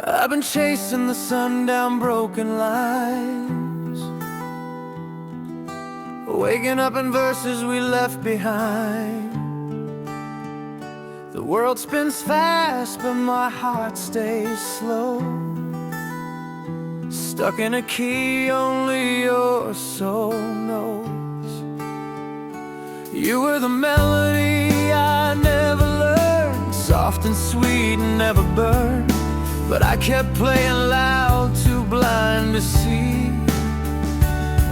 I've been chasing the sun down broken lines, waking up in verses we left behind. The world spins fast, but my heart stays slow, stuck in a key only your soul knows. You were the melody I never learned, soft and sweet and never burned. But I kept playing loud, too blind to see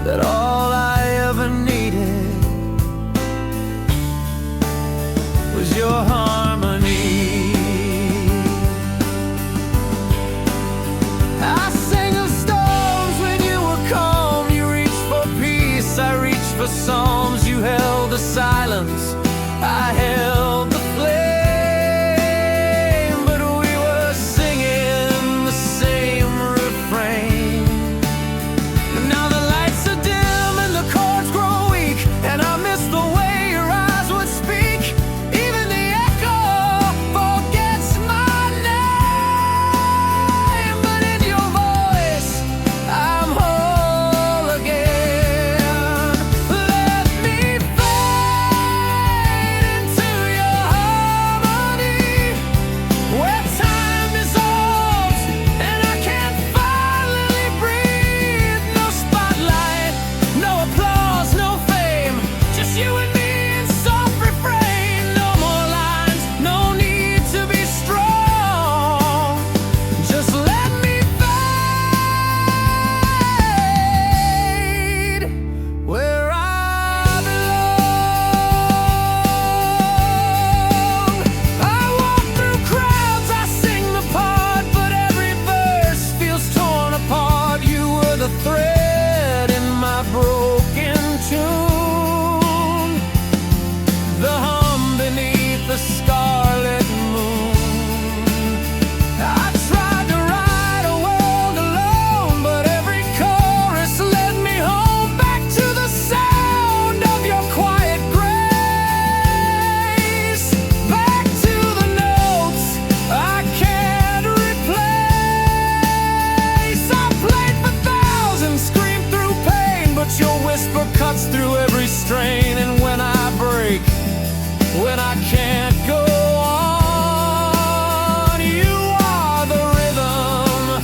that all I ever needed was your harmony. I sang of storms when you were calm. You reached for peace, I reached for psalms. You held the silence, I held the flame. Through every strain, and when I break, when I can't go on, you are the rhythm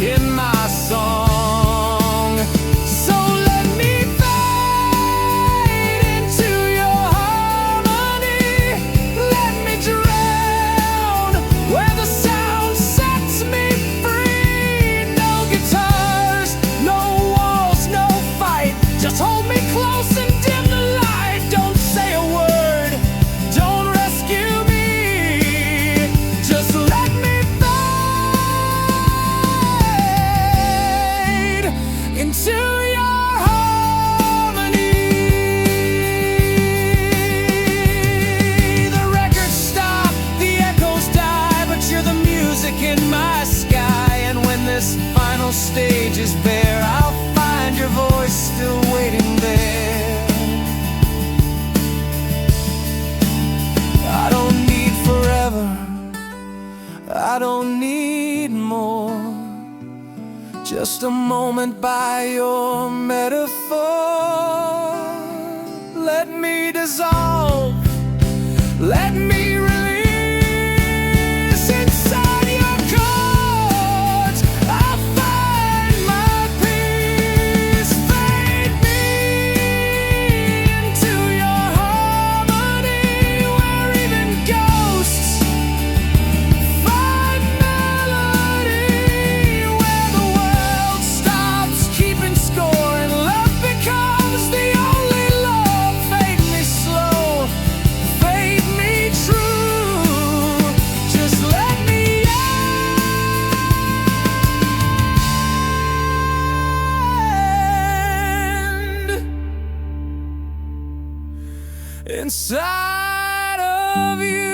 in my song. So let me fade into your harmony. Let me drown where the sound sets me free. No guitars, no walls, no fight. Just hold me close and dim the light. Don't say a word, don't rescue me. Just let me fade into your harmony. The records stop, the echoes die, but you're the music in my sky. And when this final stage is bare, I'll find your voice still waiting there. I don't need forever, I don't need more. Just a moment by your metaphor. Let me dissolve, let me release inside your chords. I'll find my peace. Fade me into your harmony, where even ghosts find melody, where the world stops keeping score and love becomes the only love. Fade me slow, fade me true. Just let me end inside of you.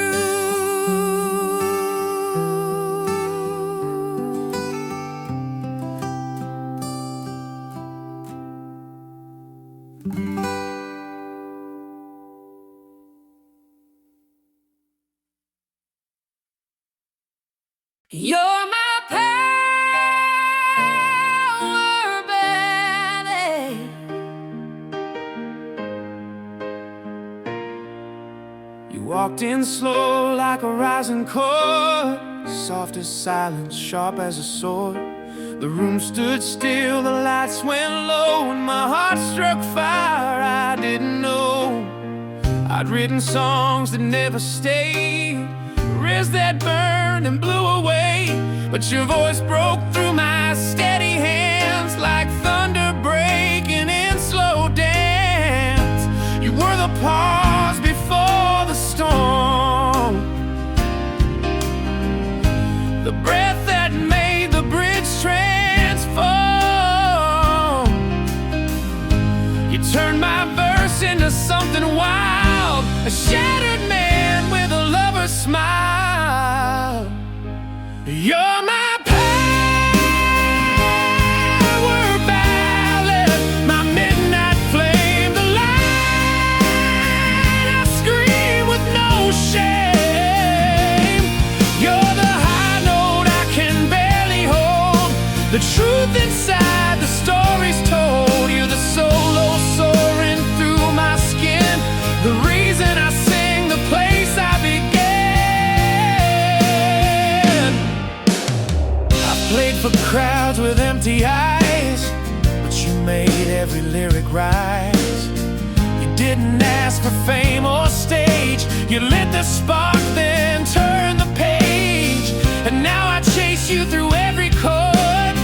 You're my walked in slow like a rising chord, soft as silence, sharp as a sword. The room stood still, the lights went low, and my heart struck fire I didn't know. I'd written songs that never stayed, rivs that burned and blew away, but your voice broke through my steady hands like thunder breaking in slow dance. You were the pause before the storm, the breath that made the bridge transform. You turned my verse into something wild, a shattered man with a lover's smile. You're my power ballad, my midnight flame, the light I scream with no shame. You're the high note I can barely hold, the truth inside the stories told. You're the solo soaring through my skin, the reason I sing, the place I began. I played for crowds with empty eyes, but you made every lyric rise. You didn't ask for fame or stage, you lit the spark then turned the page. And now I chase you through every chord,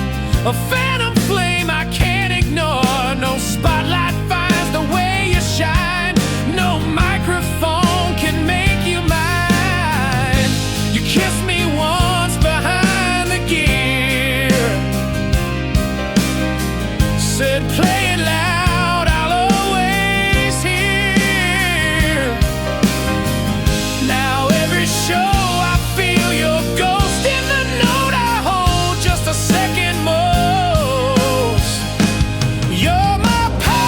a phantom flame I can't ignore. No spotlight finds the way you shine, no microphone can make you mine. You kissed me once behind the gear, said play it loud, I'll always hear. Now every show I feel your ghost in the note I hold just a second most. You're my power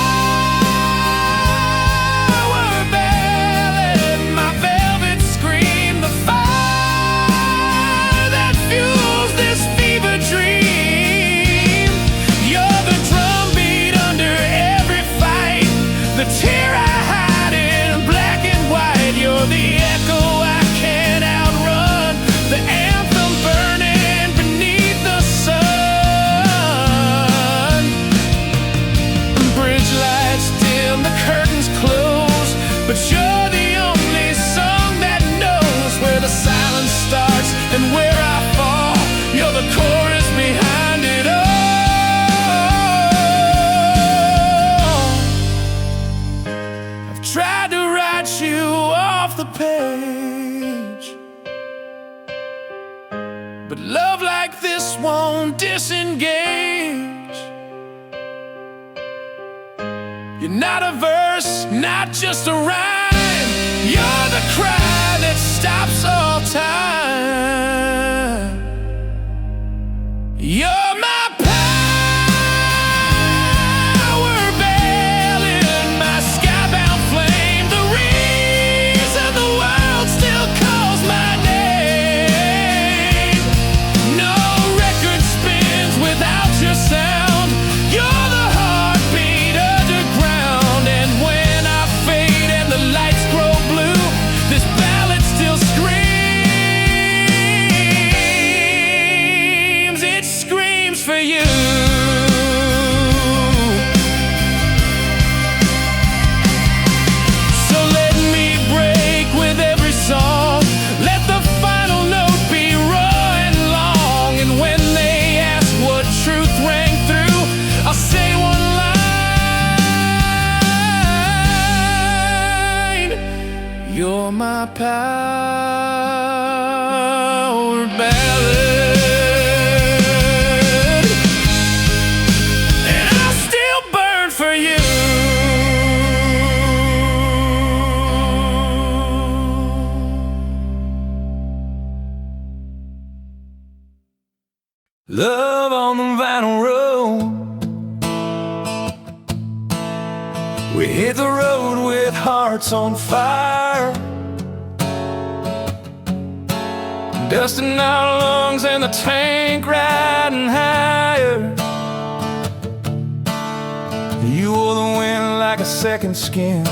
ballad, my velvet scream, the fire that fuels this fever dream. You're the drumbeat under every fight, the tear I hide in black and white. You're the echo I can't outrun, the anthem burning beneath the sun. Bridge lights dim, the curtains close, but you're the only song that knows where the silence starts and where I fall. You're the chorus behind it all. I've tried to write you off the page, but love like this won't disengage. You're not a verse, not just a rhyme, you're the cry that stops all time. You're my power ballad, my skybound flame, the reason the world still calls my name. No record spins without your sound, you're the heartbeat underground. And when I fade and the lights grow blue, this ballad still screams, it screams for you. So let me break with every song, let the final note be raw and long. And when they ask what truth rang through, I'll say one line: you're my power ballad, and I'll still burn for you. Love on the vinyl road, we hit the road with hearts on fire, dusting our lungs and the tank riding higher. You wore the wind like a second skin,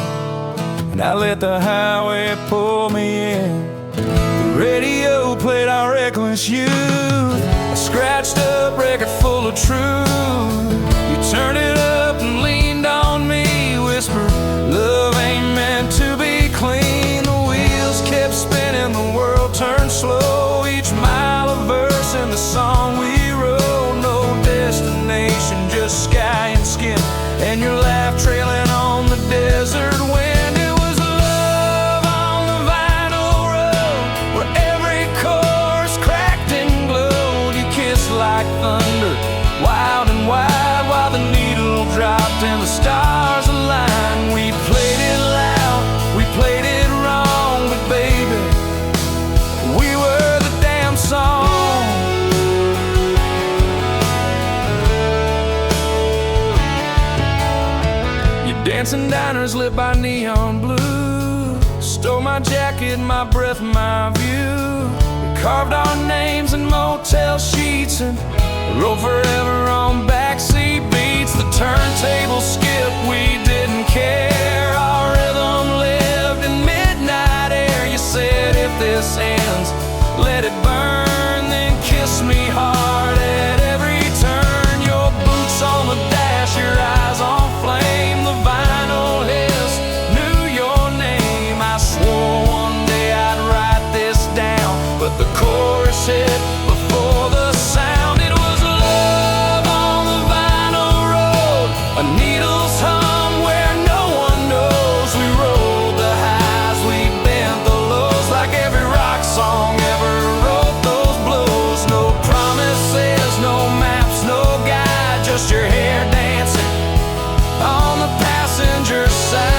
and I let the highway pull me in. The radio played our reckless youth, a scratched up record full of truth. You turned it up and leaned on me, whispered, love ain't meant to be clean. The wheels kept spinning, the world turned slow, each mile a verse in the song we wrote. No destination, just sky and skin, and your laugh trailing on the desert wind. It was love on the vinyl road, where every chorus cracked and glowed. You kissed like thunder, wild and wide, while the needle dropped and the stars aligned. We played it loud, we played it wrong, but baby, we were the damn song. Dancing diners lit by neon blue, stole my jacket, my breath, my view. We carved our names in motel sheets and wrote forever on backseat beats. The turntable skipped, we didn't care. Our rhythm lived in midnight air. You said if this ends, let it burn, then kiss me hard at every turn. Your boots on the dash, your eyes on flame. The vinyl hiss knew your name. I swore one day I'd write this down, but the chorus hit before the sound. It was love on the vinyl road, a needle's hum where no one knows. We rode the highs, we bent the lows, like every rock song ever wrote those blues. No promises, no maps, no guide, just your hair dancing on the passenger side.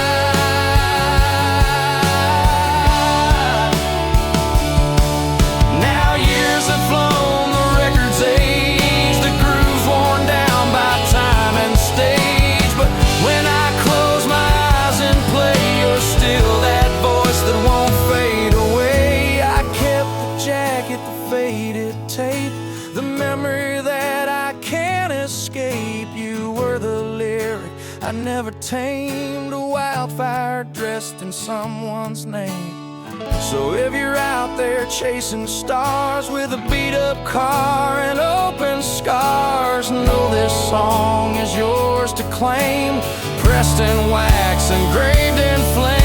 Now years have flown, the record's aged, the groove's worn down by time and stage. But when I close my eyes and play, you're still that voice that won't fade away. I kept the jacket, the faded tape, the memory that I can't escape. You were the lyric I never tamed, a wildfire dressed in someone's name. So if you're out there chasing stars with a beat-up car and open scars, know this song is yours to claim, pressed in wax, engraved in flame.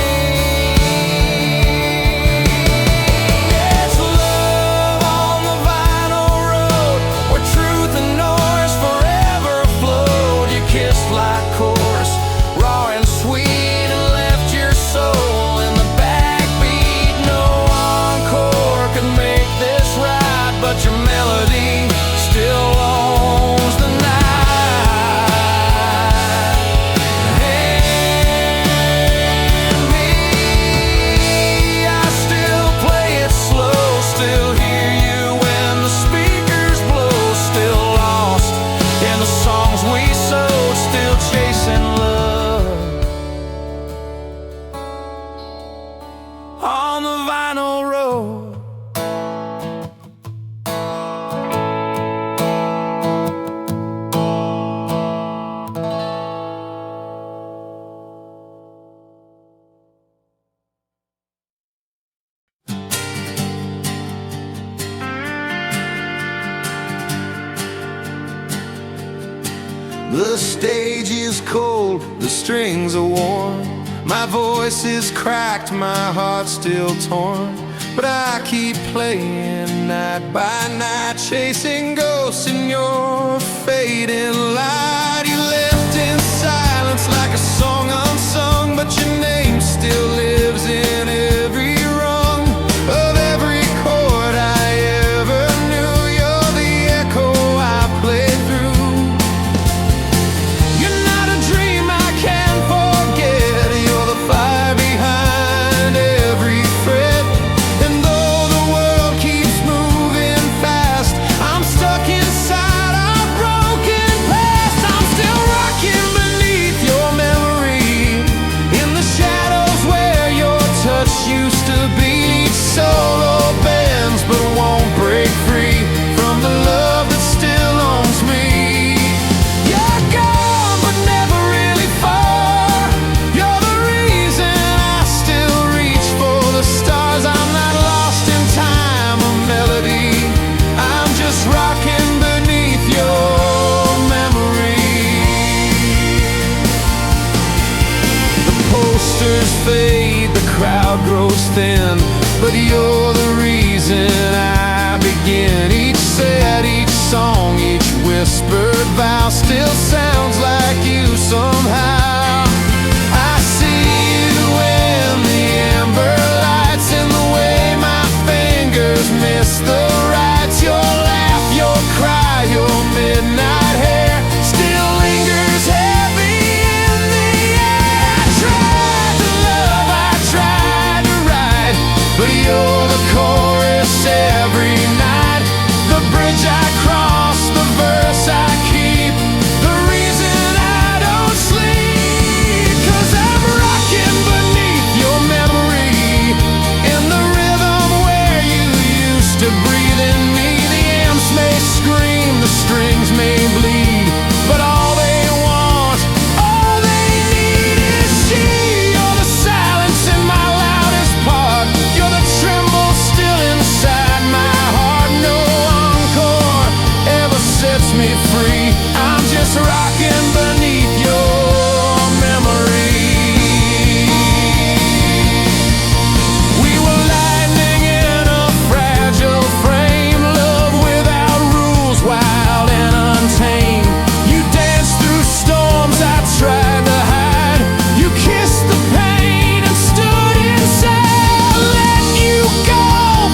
It's love on the vinyl road, where truth and noise forever flowed. You kissed like chorus, raw and sweet, and left your soul in the backbeat. No encore could make this right, but your melody still owns the night. And me, I still play it slow, still hear you when the speakers blow, still lost in the songs we sowed, still chasing love on the vinyl road. The stage is cold, the strings are worn, my voice is cracked, my heart's still torn. But I keep playing night by night, chasing ghosts in your fading light. You left in silence like a song unsung, but your name still lives in every rung of every chord I ever knew. You're the echo I play through. You're not a dream I can forget, you're the fire behind every fret. And though the world keeps moving fast, I'm stuck inside our broken past. I'm still colors fade, the crowd grows thin, but you're the reason I begin. Each set, each song, each whispered vow still sounds like you somehow. I see you in the amber lights, in the way my fingers miss the rights. Your laugh, your cry, your midnight hair still lingers heavy in the air. I tried to love, I tried to write, but you're the chorus every night. The bridge I cross, the verse I keep, the reason I don't sleep. 'Cause I'm rocking beneath your memory, in the rhythm where you used to breathe in me. The amps may scream, the strings may bleed, but all they want, all they need is she. You're the silence in my loudest part, you're the tremble still inside my heart. No encore ever sets me free, I'm just rocking beneath your memory. We were lightning in a fragile frame, love without rules, wild and untamed. You danced through storms I tried to hide, you kissed the pain and stood inside. Let you go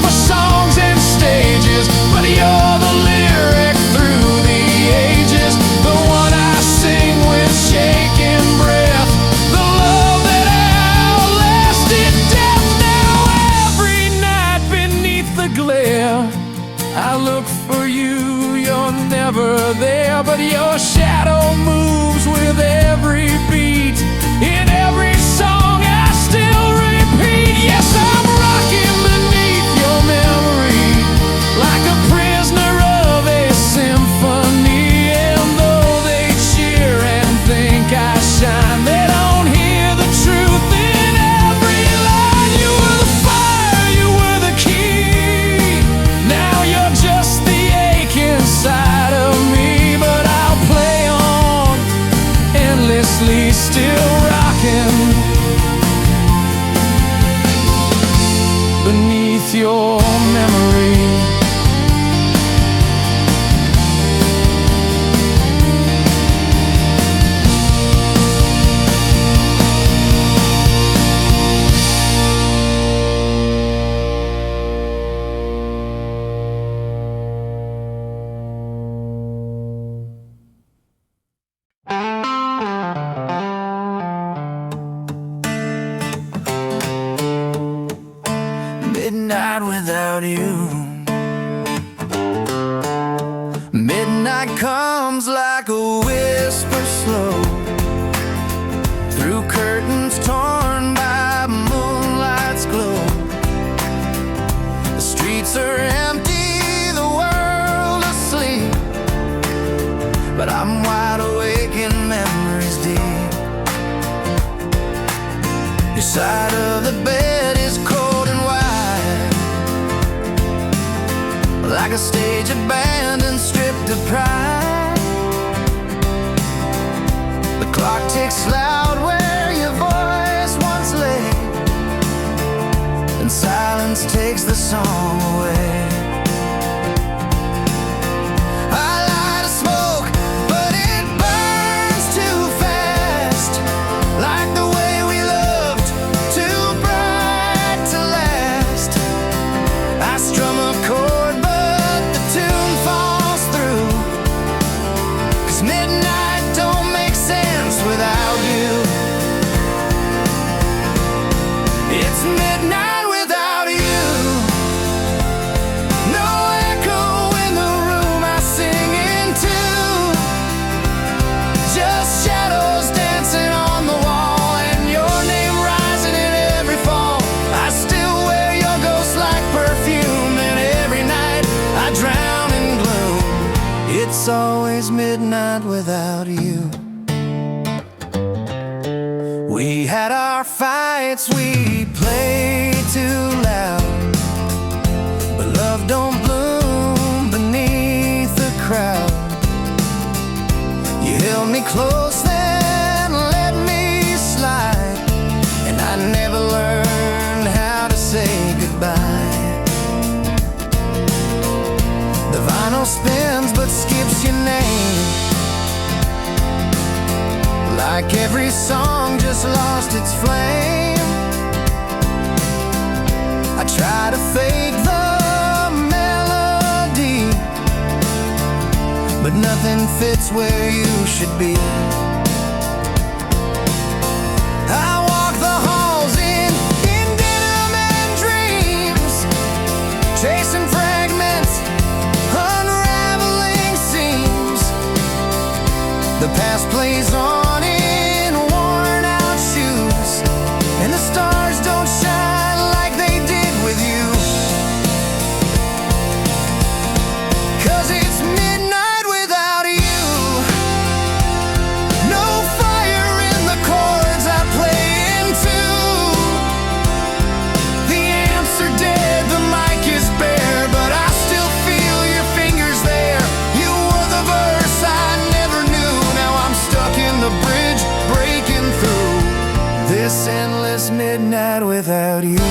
for songs and stages, but you're the lyric through the ages, the one I sing with shaking breath, the love that outlasted death. Now every night beneath the glare, I look for you, you're never there, but your shadow moves with every beat. In every song I still repeat, yes, I'm rocking beneath your memory, like a prisoner of a symphony. And though they cheer and think I shine, they don't hear the truth in every line. You were the fire, you were the key, now you're just the ache inside of me. But I'll play on endlessly, still rocking beneath your memory. Midnight without you, midnight comes like a whisper slow, through curtains torn by moonlight's glow. The streets are empty, the world asleep, but I'm wide awake in memories deep. Your side of the bed is cold and wide, like a stage abandoned, stripped of pride. The clock ticks loud where your voice once lay, and silence takes the song away. I light a smoke, but it burns too fast, like the way we loved, too bright to last. I strum a chord, but the tune falls through, 'cause midnight don't make sense without you. It's midnight without you. No echo in the room I sing into, just shadows dancing on the wall, and your name rising in every fall. I still wear your ghost like perfume, and every night I drown in gloom. It's always midnight without you. We had our fights, we played too loud, but love don't bloom beneath the crowd. You held me close then let me slide, and I like every song just lost its flame. I try to fake the melody, but nothing fits where you should be. I walk the halls in denim and dreams, chasing fragments, unraveling seams. The past plays on in worn out shoes, and the stars don't shine like they did with you. 'Cause it's midnight without you. No fire in the chords I play into. The amps are dead, the mic is bare, but I still feel your fingers there. You were the verse I never knew. Now I'm stuck in the bridge, breaking through this endless midnight without you.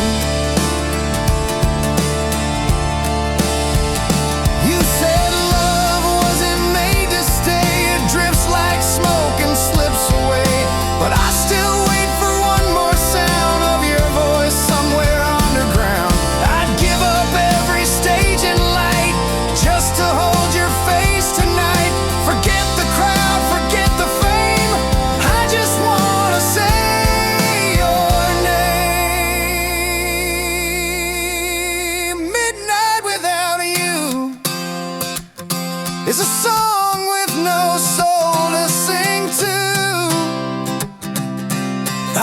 You said love wasn't made to stay. It drifts like smoke and slips away, but I still wait for one more sound of your voice somewhere underground. I'd give up every stage and light just to hold your face tonight. Forget the crowd, forget the fame, I just wanna say your name. Midnight without you is a song with no soul to sing to.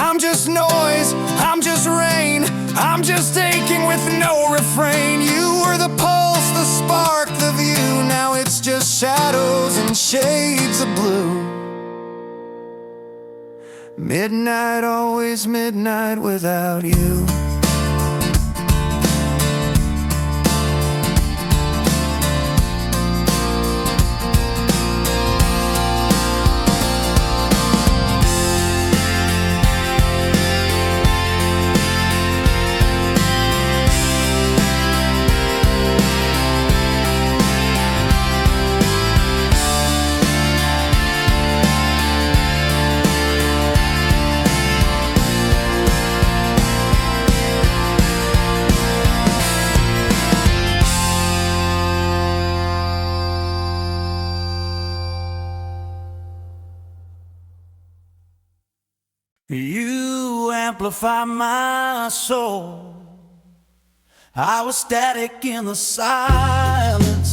I'm just noise, I'm just rain, I'm just aching with no refrain. You were the pulse, the spark, the view. Now it's just shadows and shades of blue. Midnight, always midnight without you. You amplify my soul. I was static in the silence,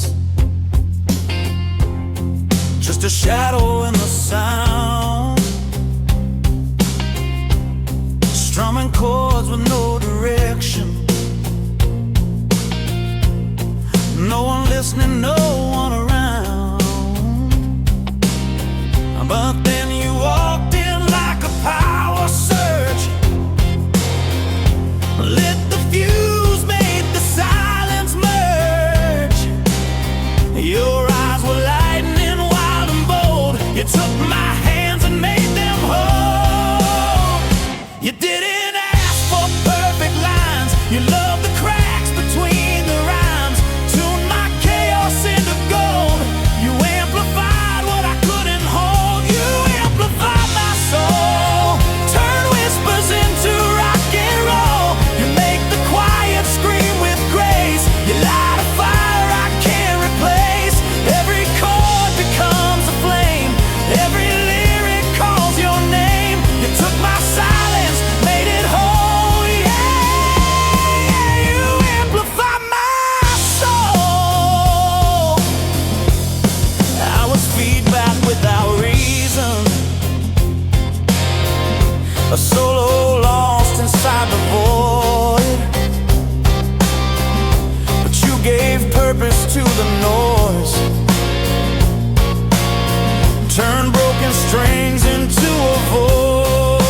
just a shadow in the sound, strumming chords with no direction. No one listening, no one around. But then you walked in like a power surge, lit the fuse, made the silence merge. Your eyes were lightning, wild and bold. You took my hands and made them whole. You didn't ask for perfect lines, you loved the cracks between the rhymes. Tuned my chaos into gold. You amplified what I couldn't hold. You amplified my soul. Turn whispers into rock and roll. You make the quiet scream with grace. You light a fire I can't replace. Every chord becomes a flame. Every lyric calls your name. You took my silence, made it whole. Yeah, you amplify my soul. I was feedback without reason, a solo lost inside the void. But you gave purpose to the noise, turned broken strings into a voice.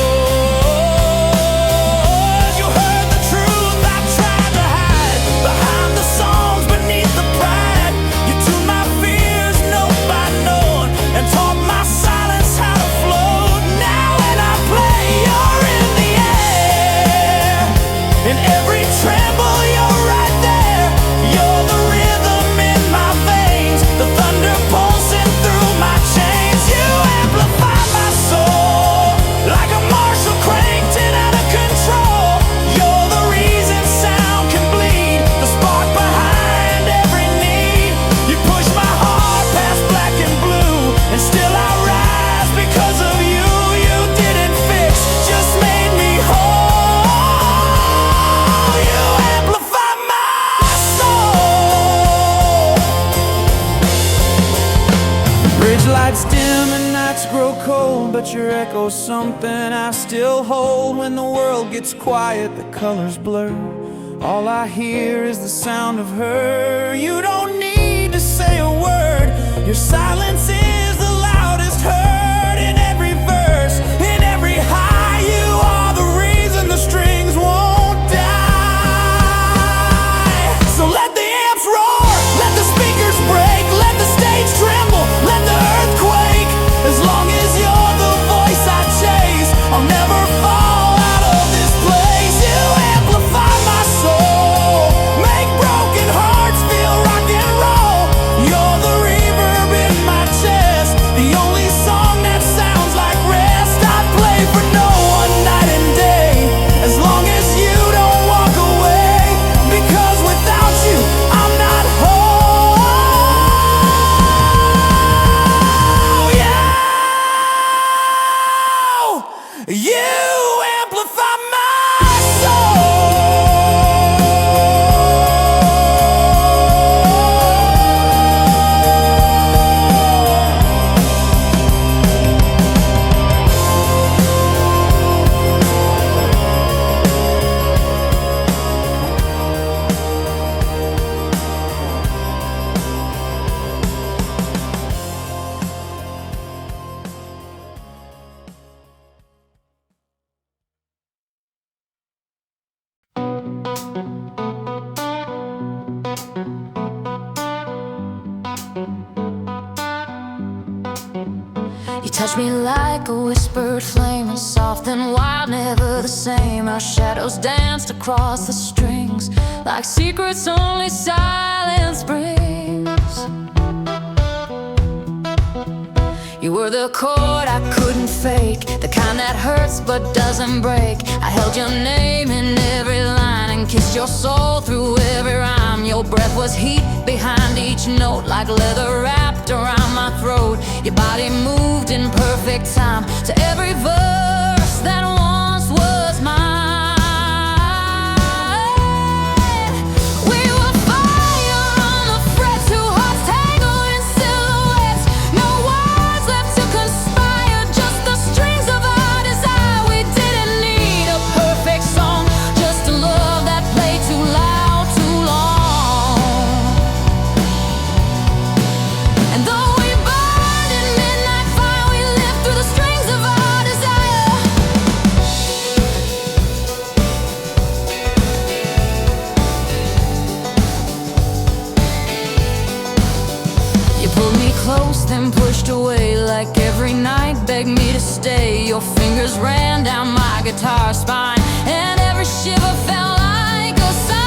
You heard the truth I tried to hide behind the songs, beneath the pride. You tuned my fears note by note and taught my silence how to float. Now when I play, you're in but your echo's something I still hold. When the world gets quiet, the colors blur. All I hear is the sound of her. You don't need to say a word. Your silence is the loudest heard. In every verse, in every high, you are the reason the strings won't die. So let the amps roar, let the speakers break, let the stage tremble, let the earth quake. As long as you're the voice I chase, I'll never fall out of this place. You amplify my soul, make broken hearts feel rock and roll. You're the reverb in my chest, the only song that sounds like rest. I play for no one night and day, as long as you don't walk away. Because without you, I'm not whole. Yeah, you amplify my soul. You touch me like a whispered flame, soft and wild, never the same. Our shadows danced across the strings, like secrets only silence brings. You were the chord I couldn't fake, the kind that hurts but doesn't break. I held your name in every line and kissed your soul through every rhyme. Your breath was heat behind each note, like leather wrapped around my throat. Your body moved in perfect time to every verse that once was mine. We were fire on the fret, two hearts tangled in silhouettes. No words left to conspire, just the strings of our desire. We didn't need a perfect song, just a love that played too loud, too long. And though we burned in midnight fire, we lived through the strings of our desire. You pulled me close, then pushed away, like every night begged me to stay. Your fingers ran down my guitar spine, and every shiver felt like a sign.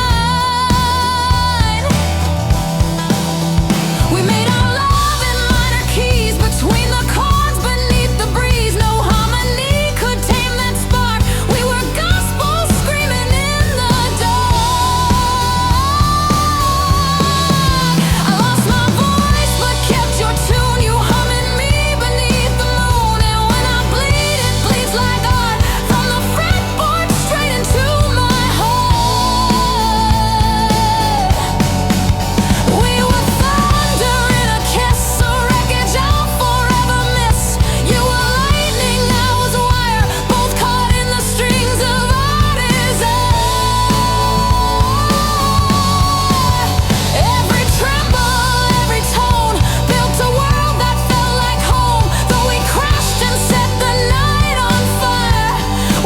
We made our love in minor keys, between the chords, beneath the breeze. No harmony could tame that spark. We were gospel screaming in the dark. I lost my voice but kept your tune. You humming me beneath the moon. And when I bleed, it bleeds like art, from the fretboard straight into my heart. We were thunder in a kiss, a wreckage I'll forever miss. You were lightning, I was wire, both caught in the strings of our desire. Every tremble, every tone built a world that felt like home. Though we crashed and set the night on fire,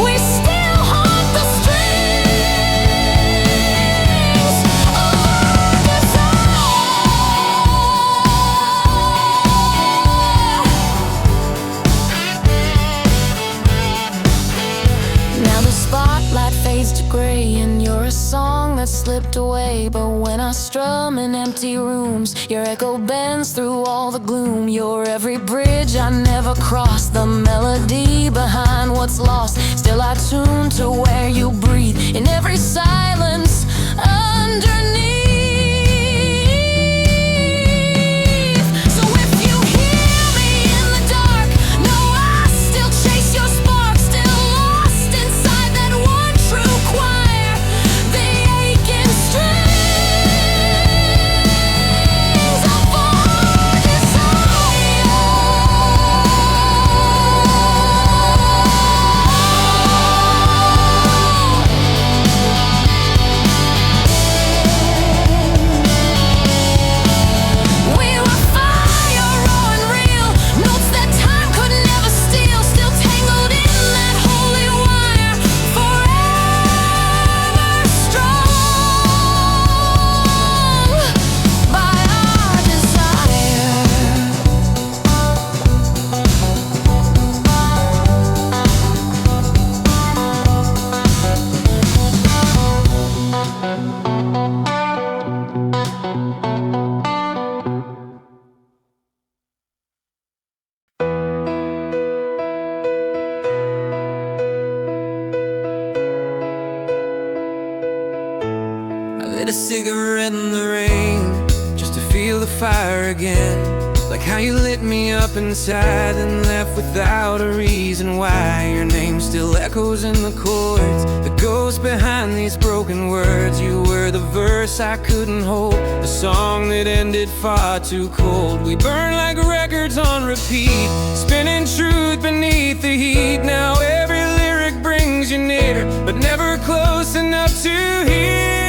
we still haunt the strings of our desire. Now the spotlight fades to gray, and you're a song that slipped away. But when I strum in empty rooms, your echo bends through all the gloom. You're every bridge I never crossed, the melody behind what's lost. Still I tune to where you breathe, in every silence underneath. So if you hear me in the dark, know I still chase your spark, still lost inside that one true choir. The aching strings of our desire. Lit a cigarette in the rain just to feel the fire again. Like how you lit me up inside and left without a reason why. Your name still echoes in the chords, the ghost behind these broken words. You were the verse I couldn't hold, the song that ended far too cold. We burn like records on repeat, spinning truth beneath the heat. Now every lyric brings you near, but never close enough to hear.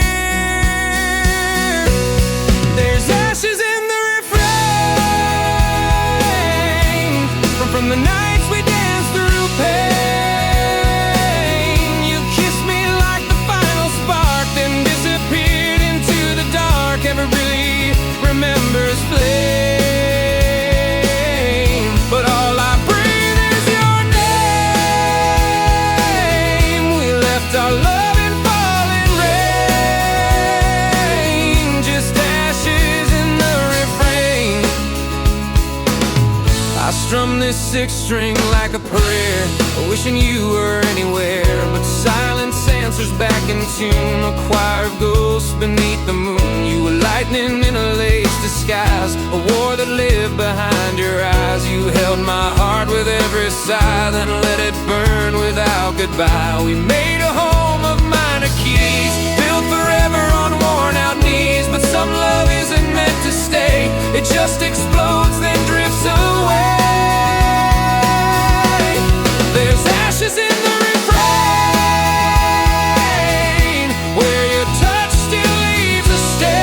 There's ashes in the refrain from the nights we danced through pain. You kissed me like the final spark, then disappeared into the dark. Never really remembers flame, but all I breathe is your name. We left our love in falling rain, just ashes in the refrain. I strum this sixth string like a prayer, wishing you were anywhere, but silence answers back in tune. A choir of ghosts beneath the moon. You were lightning in a lace disguise, a war that lived behind your eyes. You held my heart with every sigh, then let it burn without goodbye. We made a home of minor keys, built forever on worn out knees. But some love isn't meant to stay, it just explodes then drifts away. There's ashes in the refrain, where your touch still leaves a stain.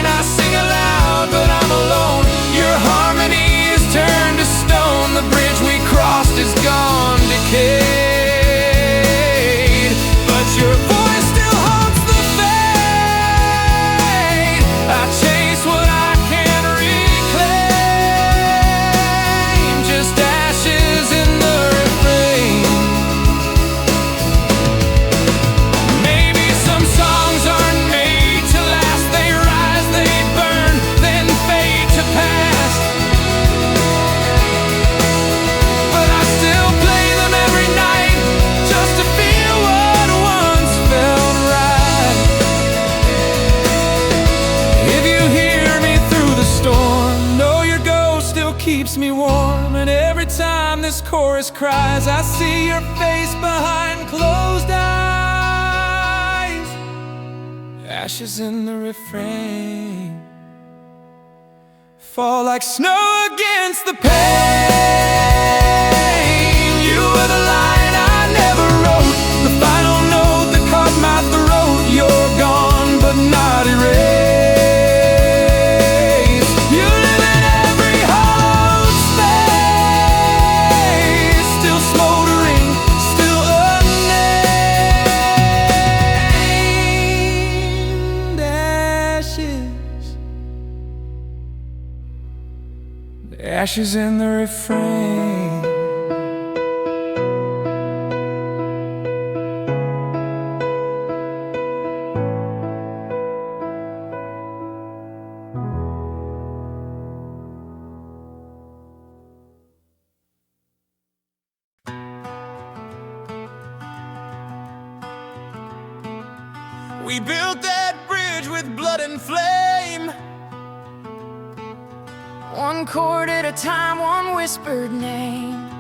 I sing aloud, but I'm alone. Your harmony is turned to stone. The bridge we crossed is gone, decayed, but your voice still haunts the fade. I chase what I can't reclaim, just ashes in the refrain. Maybe some songs aren't made to last. They rise, they burn, then fade to past. But I still play them every night, just to feel what once felt right. If you hear me through the storm, know your ghost still keeps me warm. And every time this chorus cries, I see your face behind closed eyes. Ashes in the refrain fall like snow against the pane. You were the line I never wrote, the final note that caught my throat. You're gone, but not erased. You live in every hollow space, still smoldering, still unnamed. Ashes, the ashes in the refrain. We built that bridge with blood and flame, One chord at a time, one whispered name.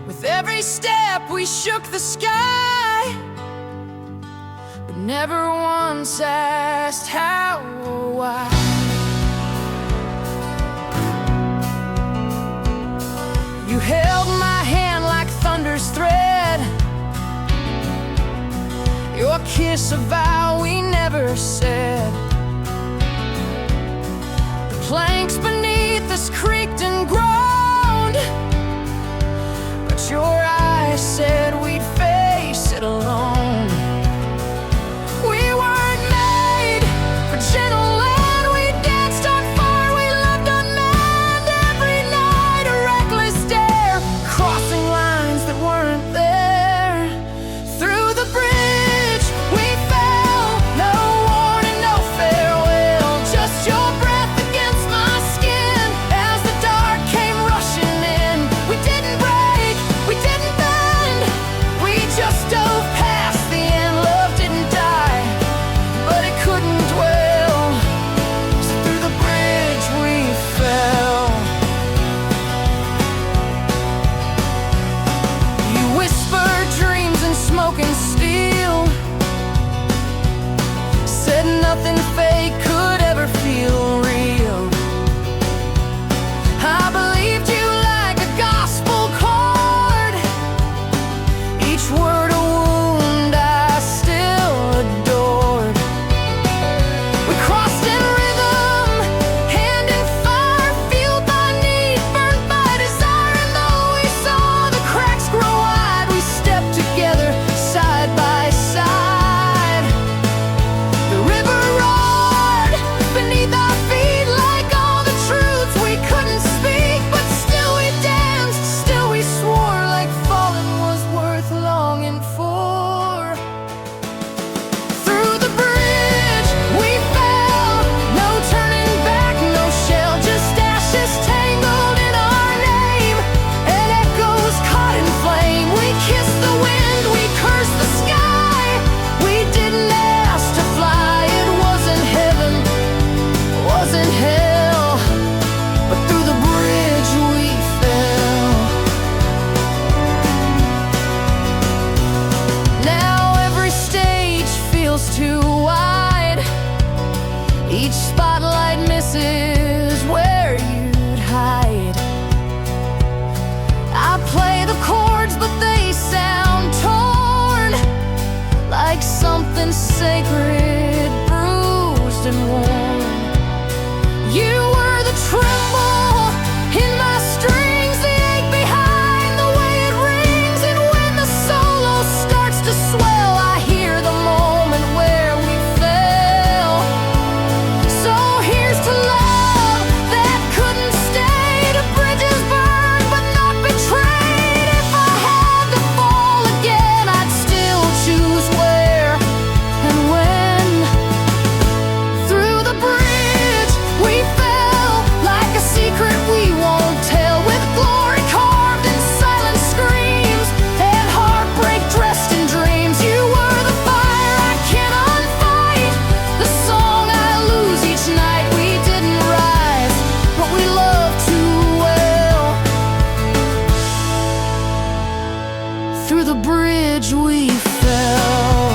With every step we shook the sky, but never once asked how or why. You held my hand like thunder's thread, your kiss a vow we never said. The planks beneath us creaked and groaned, but your eyes said we'd face it alone. We weren't made for gentle land, we danced on fire, we loved unmanned. Every night a reckless dare, crossing lines that weren't there. Through the bridge we fell, no warning, no farewell, just your breath against my skin as the dark came which we fell.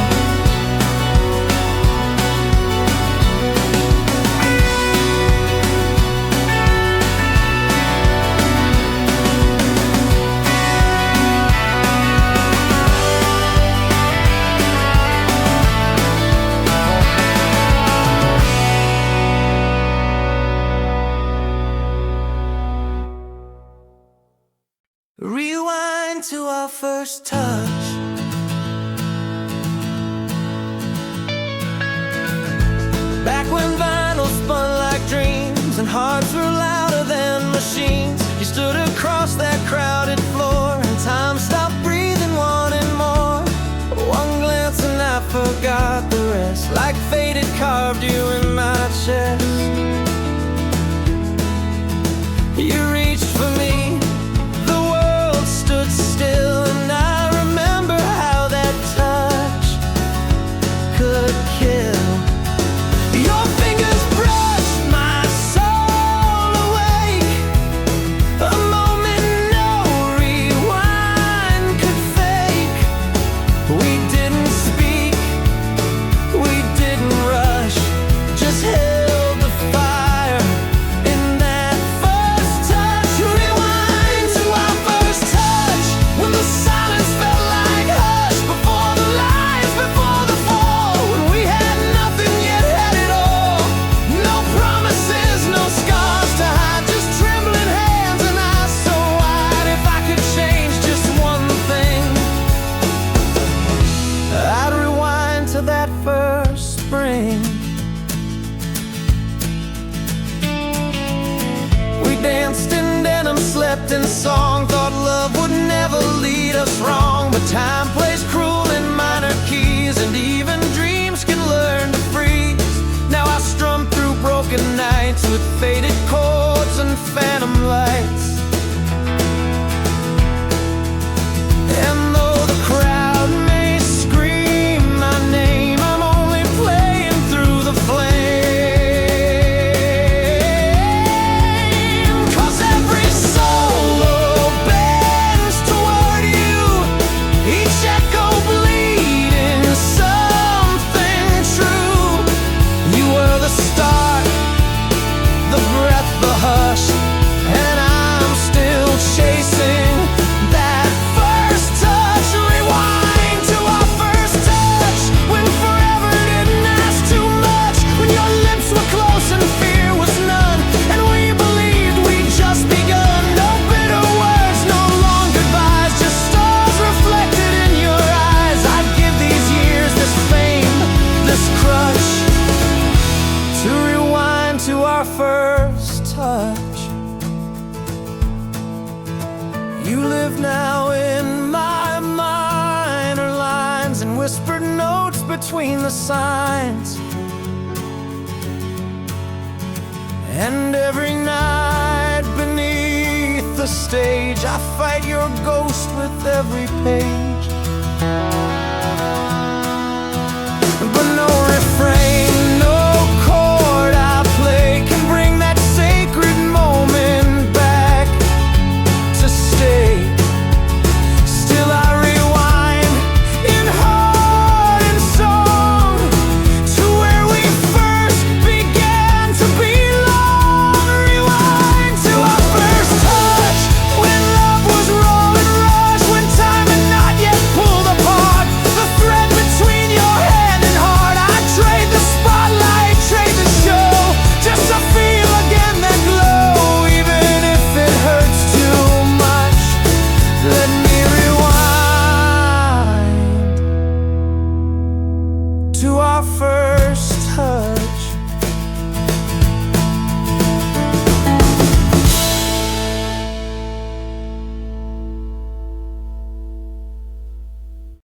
Rewind to our first touch. Back when vinyl spun like dreams and hearts were louder than machines. You stood across that crowded floor and time stopped breathing, wanting more. One glance and I forgot the rest. Like fate had carved you in my chest. You reached for me, the world stood still, and I remember how that touch could kill. Your fingers brushed my soul awake, a moment no rewind could fake. We didn't speak, we didn't rush, just held the fire in that first touch. Rewind to our first touch, when the silence felt like hush, before the lies, before the fall, when we had nothing yet had it all. No promises, no scars to hide, just trembling hands and eyes so wide. If I could change just one thing, I'd rewind to that first spring. We danced in denim, slept in song, thought love would never lead us wrong. But time plays cruel in minor keys, and even dreams can learn to freeze. Now I strum through broken nights with faded chords and phantom lights. And though the crowd may scream my name, I'm only playing through the flame. 'Cause every solo bends toward you, each echo bleeding something true. You were the start, the breath, the hush, and I'm still chasing that first touch. Rewind to our first touch, when forever didn't ask too much, when your lips were close and fear was none, and we believed we'd just begun. No bitter words, no long goodbyes, just stars reflected in your eyes. I'd give these years, this fame, this crush, to rewind to our first touch. You live now in my minor lines and whispered notes between the signs. And every night beneath the stage, I fight your ghost with every page. But no refrain, no chord I play can bring that sacred moment back to stay. Still I rewind in heart and song to where we first began to belong. Rewind to our first touch, when love was raw and rush, when time had not yet pulled apart the thread between your hand and heart. I trade the spotlight, trade the show, just to feel again that glow. Even if it hurts too much, let me rewind to our first